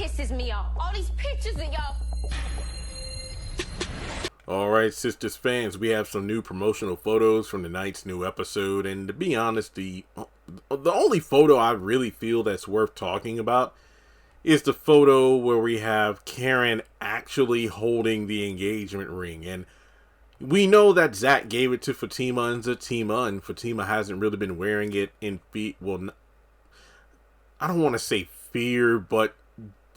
pisses me off. All these pictures of y'all. All right, Sistas fans, we have some new promotional photos from tonight's new episode, and to be honest, the only photo I really feel that's worth talking about is the photo where we have Karen actually holding the engagement ring. And we know that Zach gave it to Fatima and Zatima, and Fatima hasn't really been wearing it in I don't want to say fear, but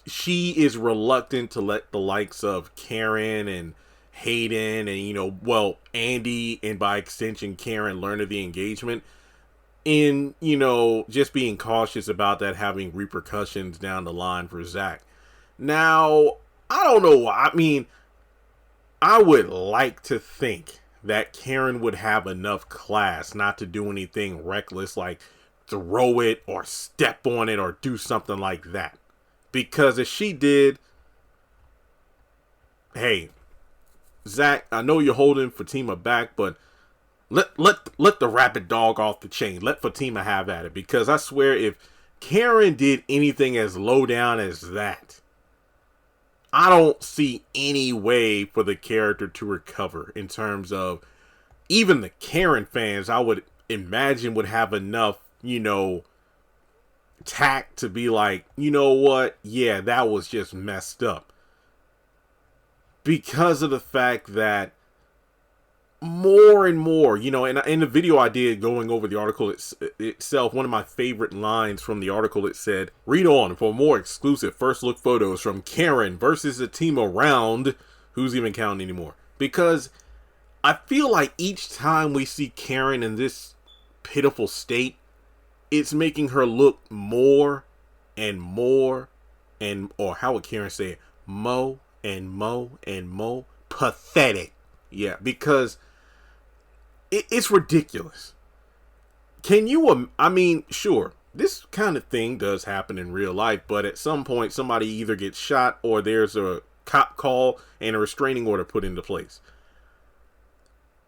she is reluctant to let the likes of Karen and Hayden and, Andy, and by extension, Karen, learn of the engagement. In, just being cautious about that having repercussions down the line for Zach. Now, I don't know why. I mean, I would like to think that Karen would have enough class not to do anything reckless, like throw it or step on it or do something like that. Because if she did, hey, Zach, I know you're holding Fatima back, but let the rabid dog off the chain. Let Fatima have at it. Because I swear, if Karen did anything as low down as that, I don't see any way for the character to recover in terms of even the Karen fans. I would imagine would have enough, tact to be like, you know what? Yeah, that was just messed up. Because of the fact that more and more, and in the video I did going over the article itself, one of my favorite lines from the article, it said, read on for more exclusive first look photos from Karen versus Zatima round. Who's even counting anymore? Because I feel like each time we see Karen in this pitiful state, it's making her look more and more or how would Karen say it? More and more pathetic. Yeah, because it's ridiculous. Can you, sure, this kind of thing does happen in real life, but at some point somebody either gets shot or there's a cop call and a restraining order put into place.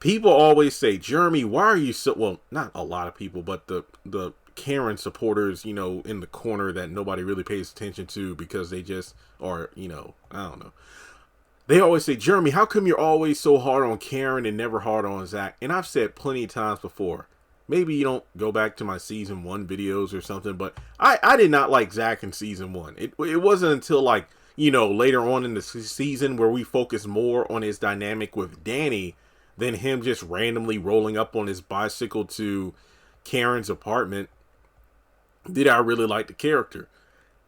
People always say, Jeremy, why are you so, well, not a lot of people, but the Karen supporters, in the corner that nobody really pays attention to because they just are, I don't know. They always say, Jeremy, how come you're always so hard on Karen and never hard on Zach? And I've said plenty of times before, maybe you don't go back to my season 1 videos or something, but I did not like Zach in season 1. It wasn't until later on in the season where we focus more on his dynamic with Danny than him just randomly rolling up on his bicycle to Karen's apartment did I really like the character.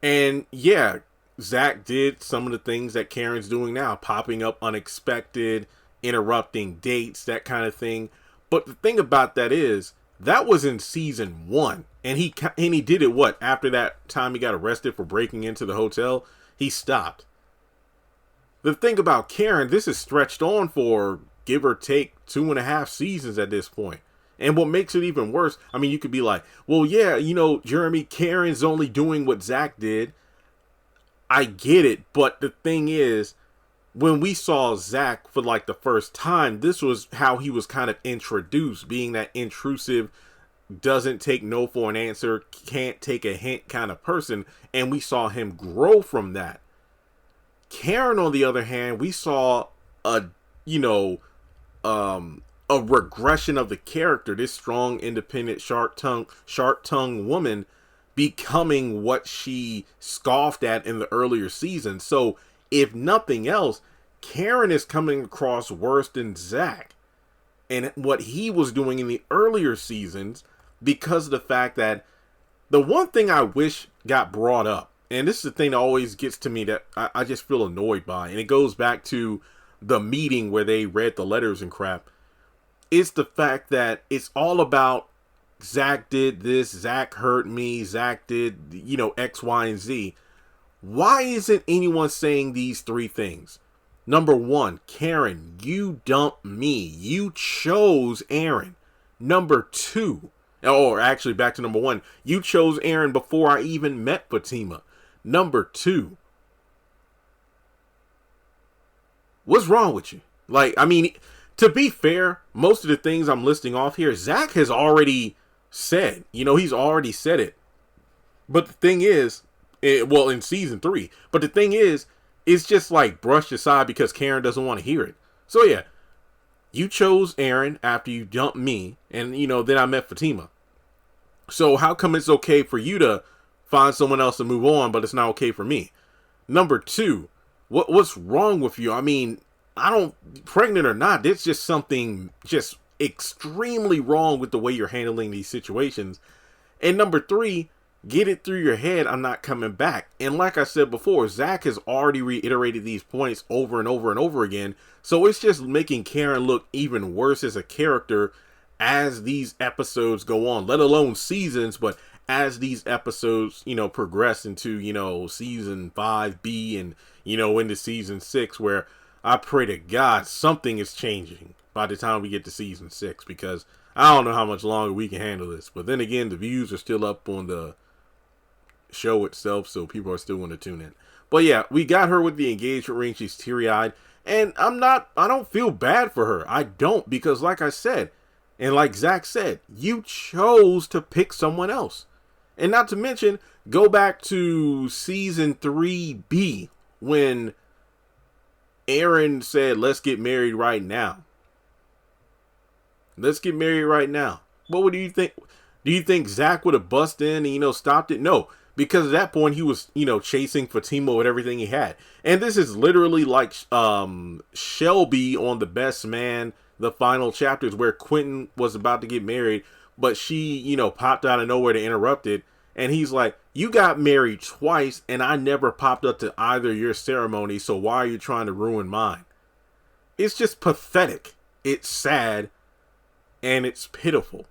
And yeah, Zach did some of the things that Karen's doing now, popping up unexpected, interrupting dates, that kind of thing. But the thing about that is, that was in season 1, and he did it after that time he got arrested for breaking into the hotel, he stopped. The thing about Karen, this is stretched on for give or take 2.5 seasons at this point. And what makes it even worse, you could be like, well, yeah, Jeremy, Karen's only doing what Zach did. I get it, but the thing is, when we saw Zach for the first time, this was how he was kind of introduced, being that intrusive, doesn't take no for an answer, can't take a hint kind of person, and we saw him grow from that. Karen, on the other hand, we saw a regression of the character, this strong, independent, sharp-tongued woman becoming what she scoffed at in the earlier season. So, if nothing else, Karen is coming across worse than Zach and what he was doing in the earlier seasons, because of the fact that the one thing I wish got brought up, and this is the thing that always gets to me that I just feel annoyed by, and it goes back to the meeting where they read the letters and crap, is the fact that it's all about Zach did this, Zach hurt me, Zach did, X, Y, and Z. Why isn't anyone saying these 3 things? Number 1, Karen, you dumped me. You chose Aaron. Number 2, or actually back to number 1, you chose Aaron before I even met Fatima. Number 2, what's wrong with you? To be fair, most of the things I'm listing off here, Zach has already said. He's already said it. But the thing is, Well, in season 3. But the thing is, it's just like brushed aside because Karen doesn't want to hear it. So yeah, you chose Aaron after you dumped me, and then I met Fatima. So how come it's okay for you to find someone else to move on, but it's not okay for me? Number 2, what's wrong with you? I mean, pregnant or not, it's just something just extremely wrong with the way you're handling these situations. And number 3, get it through your head, I'm not coming back. And like I said before, Zach has already reiterated these points over and over and over again. So it's just making Karen look even worse as a character as these episodes go on, let alone seasons, but as these episodes, progress into, season 5B and, into season 6, where I pray to God something is changing by the time we get to season 6, because I don't know how much longer we can handle this. But then again, the views are still up on the show itself, so people are still going to tune in. But yeah, we got her with the engagement ring. She's teary-eyed, and I don't feel bad for her. I don't, because like I said, and like Zach said, you chose to pick someone else. And not to mention, go back to season 3B when Aaron said, let's get married right now. Let's get married right now. But what do you think? Do you think Zach would have busted in and, stopped it? No, because at that point he was, chasing Fatima with everything he had. And this is literally like Shelby on The Best Man, the final chapters, where Quentin was about to get married, but she, popped out of nowhere to interrupt it. And he's like, you got married twice and I never popped up to either your ceremony, so why are you trying to ruin mine? It's just pathetic. It's sad. And it's pitiful.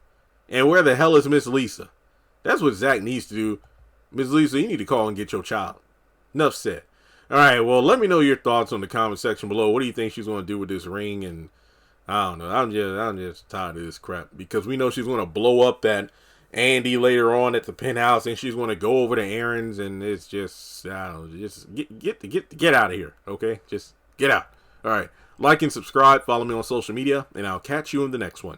And where the hell is Miss Lisa? That's what Zach needs to do. Miss Lisa, you need to call and get your child. Enough said. All right, well, let me know your thoughts on the comment section below. What do you think she's going to do with this ring? And I don't know. I'm just tired of this crap, because we know she's going to blow up that Andy later on at the penthouse, and she's going to go over to Aaron's, and it's just, I don't know, just get out of here, okay? Just get out. All right, like and subscribe, follow me on social media, and I'll catch you in the next one.